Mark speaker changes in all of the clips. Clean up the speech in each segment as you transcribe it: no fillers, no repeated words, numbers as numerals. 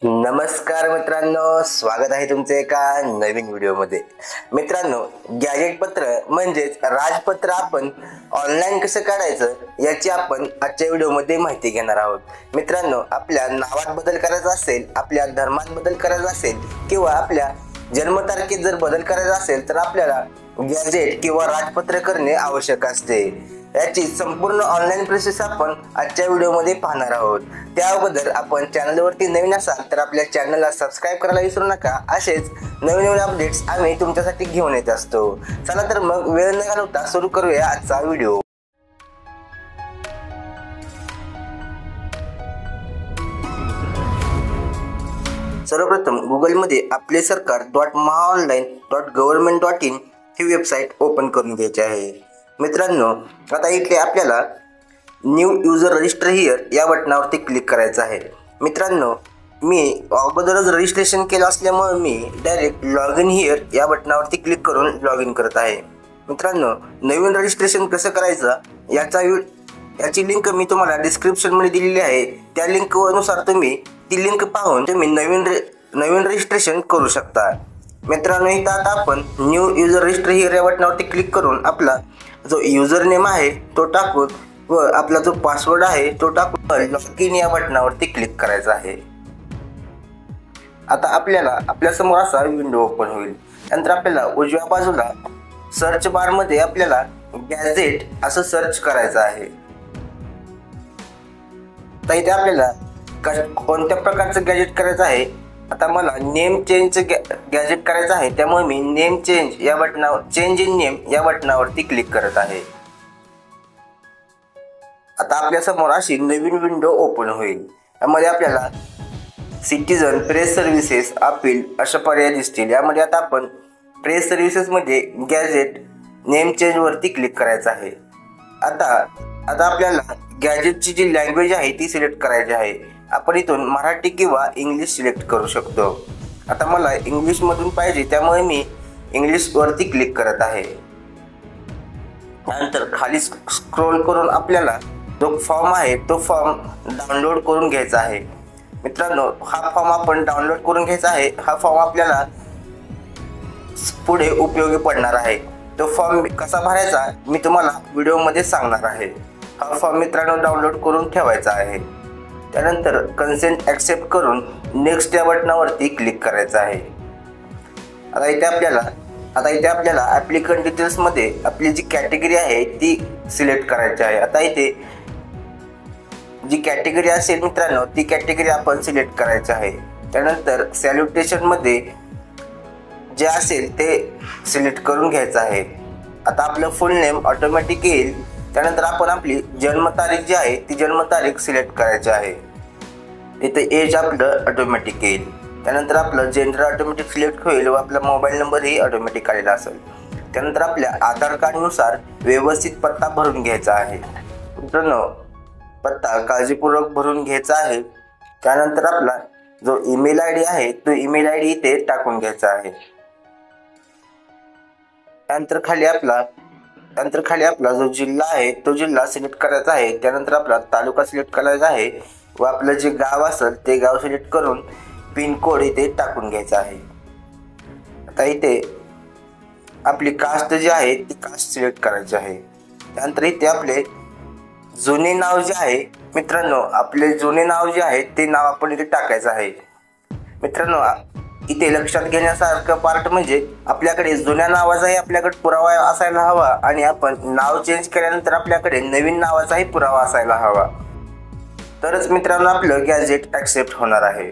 Speaker 1: नमस्कार मित्रांनो, स्वागत आहे तुमचे एका नवीन व्हिडिओमध्ये। मित्रांनो, गॅजेट पत्र म्हणजेच राजपत्र आपण ऑनलाईन कसं काढायचं याची आपण आजच्या व्हिडिओमध्ये माहिती घेणार आहोत। मित्रांनो, आपल्या नावात बदल करायचा असेल, आपल्या धर्मात बदल करायचा असेल किंवा आपल्या जन्मतारखेत जर बदल करायचा असेल तर आपल्याला गॅजेट किंवा राजपत्र करणे आवश्यक असते। याची संपूर्ण ऑनलाईन प्रोसेस आपण आजच्या व्हिडिओमध्ये पाहणार आहोत। त्या अगोदर आपण चॅनलवरती नवीन असाल तर आपल्या चॅनलला सबस्क्राइब करायला विसरू नका। असेच नवीन अपडेट्स आम्ही तुमच्यासाठी घेऊन येत असतो। चला तर मग वेळ न घालवता सुरू करूया आजचा व्हिडिओ। सर्वप्रथम गुगल मध्ये आपले सरकार.mahaonline.government.in ही वेबसाईट ओपन करून घ्यायची आहे। मित्रांनो, आता इथे आपल्याला न्यू यूजर रजिस्टर हिअर या बटनावरती क्लिक करायचं आहे। मित्रांनो, मी अगोदरच रजिस्ट्रेशन केलं असल्यामुळे मी डायरेक्ट लॉग इन हिअर या बटनावरती क्लिक करून लॉग इन करत आहे। मित्रांनो, नवीन रजिस्ट्रेशन कसं करायचं याची लिंक मी तुम्हाला डिस्क्रिप्शन मध्ये दिलेली आहे। त्या लिंक नुसार तुम्ही ती लिंक पाहून तुम्ही नवीन रजिस्ट्रेशन करू शकता। मित्रांनो, इथं आता आपण न्यू यूजर रजिस्टर हिअर या बटनावरती क्लिक करून आपला जो यूजर नेम आहे तो टाकून व आपला जो पासवर्ड आहे तो टाकून लॉग इन या बटनावरती क्लिक करायचा आहे। आता आपल्याला आपल्या समोर असा विंडो ओपन होईल। नंतर आपल्याला उजव्या बाजूला सर्च बार मध्ये आपल्याला गॅजेट असं सर्च करायचं आहे। तर इथे आपल्याला कोणत्या प्रकारचं गॅजेट करायचं आहे, आता मला नेम चेंज गॅजेट करायचं आहे, त्यामुळे मी नेम चेंज या बटनावर चेंज इन नेम या बटनावरती क्लिक करत आहे। आता आपल्या समोर अशी नवीन विंडो ओपन होईल। यामध्ये आपल्याला सिटीजन, प्रेस सर्व्हिसेस, अपील अशा पर्याय दिसतील। यामध्ये आता आपण प्रेस सर्व्हिसेस मध्ये गॅजेट नेम चेंज वरती क्लिक करायचं आहे। आता आपल्याला गॅजेटची जी लँग्वेज आहे ती सिलेक्ट करायची आहे। आपण इथून मराठी किंवा इंग्लिश सिलेक्ट करू शकतो। आता मला इंग्लिश मधून पाहिजे, त्यामुळे मी इंग्लिश वरती क्लिक करत आहे। नंतर खाली स्क्रोल करून आपल्याला जो फॉर्म आहे तो फॉर्म डाउनलोड करून घ्यायचा आहे। मित्रांनो, हा फॉर्म आपण डाउनलोड करून घ्यायचा आहे। हा फॉर्म आपल्याला पुढे उपयोगी पडणार आहे। तो फॉर्म कसा भरायचा मी तुम्हाला व्हिडिओमध्ये सांगणार आहे। हा फॉर्म मित्रांनो डाउनलोड करून ठेवायचा आहे। त्यानंतर कन्सेंट ॲक्सेप्ट करून नेक्स्ट या बटनावरती क्लिक करायचं आहे। आता इथे आपल्याला ॲप्लिकंट डिटेल्स मध्ये आपली जी कॅटेगरी आहे ती सिलेक्ट करायची आहे। आता इथे जी कॅटेगरी असेल मित्रांनो ती कॅटेगरी आपण सिलेक्ट करायची आहे। त्यानंतर सॅल्युटेशन मध्ये जे असेल ते सिलेक्ट करून घ्यायचं आहे। आता आपलं फुल नेम ऑटोमॅटिक येईल। त्यानंतर आपण आपली जन्मतारीख जी आहे ती जन्मतारीख सिलेक्ट करायची आहे। इथे एज आपलं ऑटोमॅटिक येईल। त्यानंतर आपलं जेंडर ऑटोमॅटिक सिलेक्ट होईल व आपला मोबाईल नंबरही ऑटोमॅटिक आलेला असेल। त्यानंतर आपल्या आधार कार्डनुसार व्यवस्थित पत्ता भरून घ्यायचा आहे। मित्रांनो, पत्ता काळजीपूर्वक भरून घ्यायचा आहे। त्यानंतर आपला जो ईमेल आय डी आहे तो ईमेल आय डी इथे टाकून घ्यायचा आहे। त्यानंतर खाली आपला जो जिल्हा आहे तो जिल्हा सिलेक्ट करायचा आहे। त्यानंतर आपला तालुका सिलेक्ट करायचा आहे व आपलं जे गाव असेल ते गाव सिलेक्ट करून पिन कोड इथे टाकून घ्यायचा आहे। आता इथे आपली कास्ट जी आहे ती कास्ट सिलेक्ट करायची आहे। त्यानंतर इथे आपले जुने नाव जे आहे मित्रांनो आपले जुने नाव जे आहे ते नाव आपण इथे टाकायचं आहे। मित्रांनो, इथे लक्षात घेण्यासारखं पार्ट म्हणजे आपल्याकडे जुन्या नावाचाही आपल्याकडे पुरावा असायला हवा आणि आपण नाव चेंज केल्यानंतर आपल्याकडे नवीन नावाचाही पुरावा असायला हवा, तरच मित्रांनो आपलं गॅजेट ॲक्सेप्ट होणार आहे।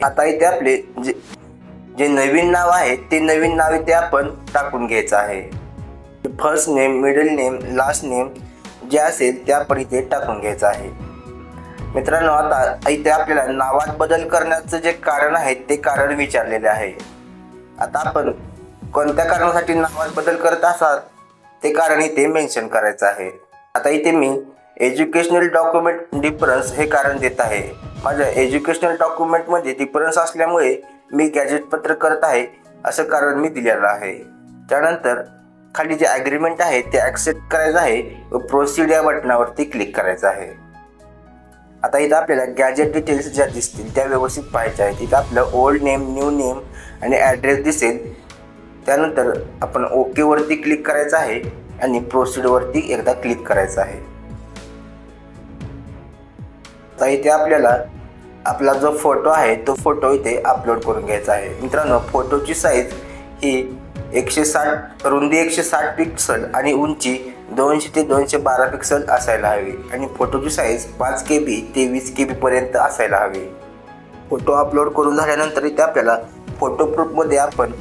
Speaker 1: आता इथे आपले जे नवीन नाव आहे ते नवीन नाव इथे आपण टाकून घ्यायचं आहे। First name, middle name, last name जे असेल ते आपण इथे टाकून घ्यायचं आहे। मित्रांनो, आता इथे आपल्याला नावात बदल करण्याचं जे कारण आहे ते कारण विचारलेले आहे। आता आपण कोणत्या कारणासाठी नावात बदल करत असाल ते कारण इथे मेन्शन करायचं आहे। आता इथे मी एज्युकेशनल डॉक्युमेंट डिफरन्स हे कारण देत आहे। माझ्या एज्युकेशनल डॉक्युमेंटमध्ये डिफरन्स असल्यामुळे मी गॅजेट पत्र करत आहे असं कारण मी दिलेलं आहे। त्यानंतर खाली जे ॲग्रीमेंट आहे ते ॲक्सेप्ट करायचं आहे व प्रोसीड या बटनावरती क्लिक करायचं आहे। आता इथं आपल्याला गॅजेट डिटेल्स ज्या दिसतील त्या व्यवस्थित पाहायच्या आहेत. इथं आपलं ओल्ड नेम, न्यू नेम आणि ॲड्रेस दिसेल. त्यानंतर आपण ओके वरती क्लिक करायचं आहे आणि प्रोसीड वरती एकदा क्लिक करायचं आहे. आता इथे आपल्याला आपला जो फोटो आहे तो फोटो इथे अपलोड करून घ्यायचा आहे. मित्रांनो, फोटोची साईज ही 160 रुंदी 160 पिक्सल आणि उंची 200 ते 212 पिक्सल असायला हवी आणि फोटोची साईज 5 KB ते 20 KB पर्यंत असायला हवी. फोटो अपलोड करून झाल्यानंतर इथे आपल्याला फोटो प्रूफमध्ये आपण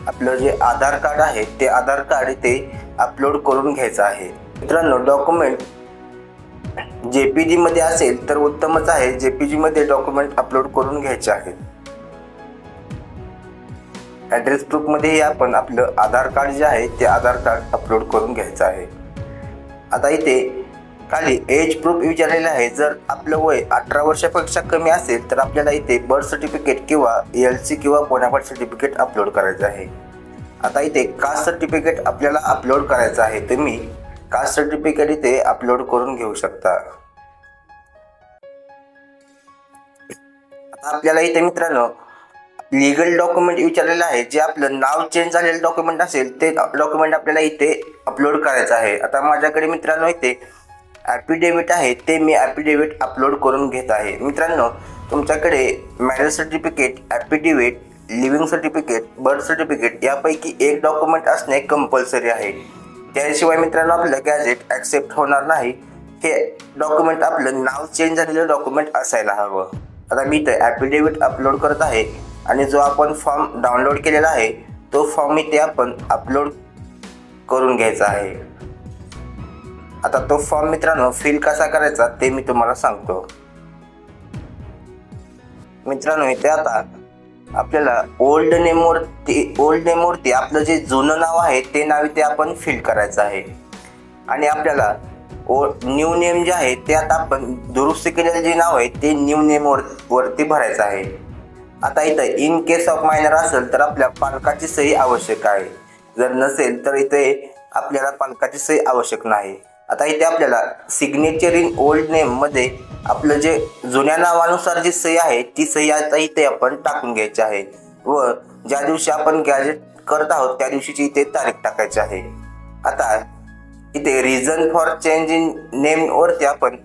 Speaker 1: आपलं जे आधार कार्ड आहे ते आधार कार्ड इथे अपलोड करून घ्यायचं आहे. मित्रांनो, डॉक्युमेंट JPG मध्ये असेल तर उत्तमच आहे. JPG मध्ये डॉक्युमेंट अपलोड करून घ्यायचे आहेत. ॲड्रेस प्रूफमध्येही आपण आपलं आधार कार्ड जे आहे ते आधार कार्ड अपलोड करून घ्यायचं आहे. आता इथे खाली एज प्रूफ विचारलेलं आहे. जर आपलं वय 18 वर्षापेक्षा कमी असेल तर आपल्याला इथे बर्थ सर्टिफिकेट किंवा LC किंवा बोनाफाईड सर्टिफिकेट अपलोड करायचं आहे. आता इथे कास्ट सर्टिफिकेट आपल्याला अपलोड करायचं आहे. तुम्ही कास्ट सर्टिफिकेट इथे अपलोड करून घेऊ शकता. आता आपल्याला इथे मित्रांनो लीगल डॉक्युमेंट विचारलेलं आहे. जे आपलं नाव चेंज झालेलं डॉक्युमेंट असेल ते डॉक्युमेंट आपल्याला इथे अपलोड करायचं आहे. आता माझ्याकडे मित्रांनो इथे ॲफिडेविट आहे, ते मी ॲफिडेविट अपलोड करून घेत आहे. मित्रांनो, तुमच्याकडे marriage certificate, affidavit, living certificate, birth certificate यापैकी एक डॉक्युमेंट असणे कंपल्सरी आहे. त्याशिवाय मित्रांनो आपलं गॅजेट ॲक्सेप्ट होणार नाही. हे डॉक्युमेंट आपलं नाव चेंज झालेलं डॉक्युमेंट असायला हवं. आता मी इथे ॲफिडेविट अपलोड करत आहे आणि जो आपण फॉर्म डाउनलोड केलेला आहे तो फॉर्म इथे आपण अपलोड करून घ्यायचा आहे. आता तो फॉर्म मित्रांनो फिल कसा करायचा ते मी तुम्हाला सांगतो. मित्रांनो, इथे आता आपल्याला ओल्ड नेमवरती आपलं जे जुनं नाव आहे ते नाव इथे आपण फिल करायचं आहे आणि आपल्याला न्यू नेम जे आहे ते आता आपण दुरुस्ती केलेलं जे नाव आहे ते न्यू नेम वरती भरायचं आहे. आता इथं इन केस ऑफ मायनर असेल तर आपल्या पालकाची सही आवश्यक आहे. जर नसेल तर इथे आपल्याला पालकाची सही आवश्यक नाही. आता इथे आपल्याला सिग्नेचर इन ओल्ड नेम मध्ये आपलं जे जुन्या नावानुसार जी सही आहे ती सही आता इथे आपण टाकून घ्यायची आहे व ज्या दिवशी आपण गॅजेट करत आहोत त्या दिवशीची इथे तारीख टाकायची आहे. आता इथे reason for change in name वरती आपण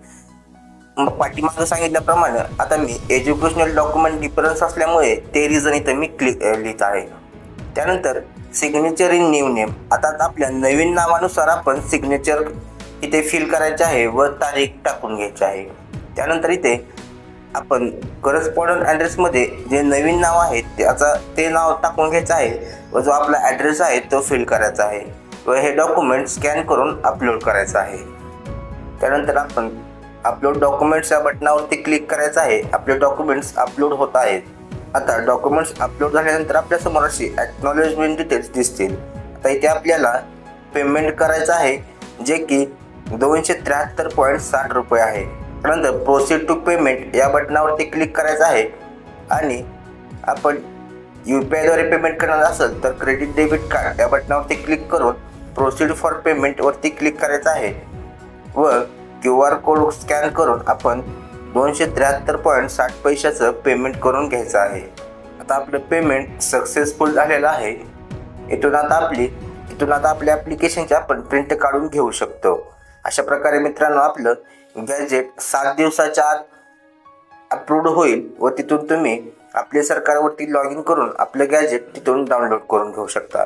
Speaker 1: पाठीमागे सांगितल्याप्रमाणे आता मी एज्युकेशनल डॉक्युमेंट डिफरन्स असल्यामुळे ते रिझन इथे मी लिहित आहे. त्यानंतर सिग्नेचर इन न्यू नेम, आता आपल्या नवीन नावानुसार आपण सिग्नेचर इथे फिल करायचे आहे व तारीख टाकून घ्यायची आहे. त्यानंतर इथे आपण करस्पॉन्डंट ॲड्रेसमध्ये जे नवीन नाव आहे ते नाव टाकून घ्यायचं आहे व जो आपला ॲड्रेस आहे तो फिल करायचा आहे व हे डॉक्युमेंट स्कॅन करून अपलोड करायचं आहे. त्यानंतर आपण अपलोड डॉक्युमेंट्स या बटनावरती क्लिक करायचं आहे. आपले डॉक्युमेंट्स अपलोड होत आहेत. आता डॉक्युमेंट्स अपलोड झाल्यानंतर आपल्यासमोर अशी ॲक्नॉलेजमेंट डिटेल्स दिसतील. आता इथे आपल्याला पेमेंट करायचं आहे जे की 273.60 रुपये आहे. त्यानंतर प्रोसीड टू पेमेंट या बटनावरती क्लिक करायचं आहे आणि आपण UPI द्वारे पेमेंट करणार असेल तर क्रेडिट डेबिट कार्ड या बटनावरती क्लिक करून प्रोसीड फॉर पेमेंट वरती क्लिक करायचं आहे व QR कोड स्कॅन करून आपण 273.60 पैशाचं पेमेंट करून घ्यायचं आहे. आता आपलं पेमेंट सक्सेसफुल झालेलं आहे. इथून आता आपल्या ॲप्लिकेशनची आपण प्रिंट काढून घेऊ शकतो. अशा प्रकारे मित्रांनो आपलं गॅजेट 7 दिवसाच्या आत अप्रूव्ड होईल व तिथून तुम्ही आपल्या सरकारवरती लॉग इन करून आपलं गॅजेट तिथून डाउनलोड करून घेऊ शकता.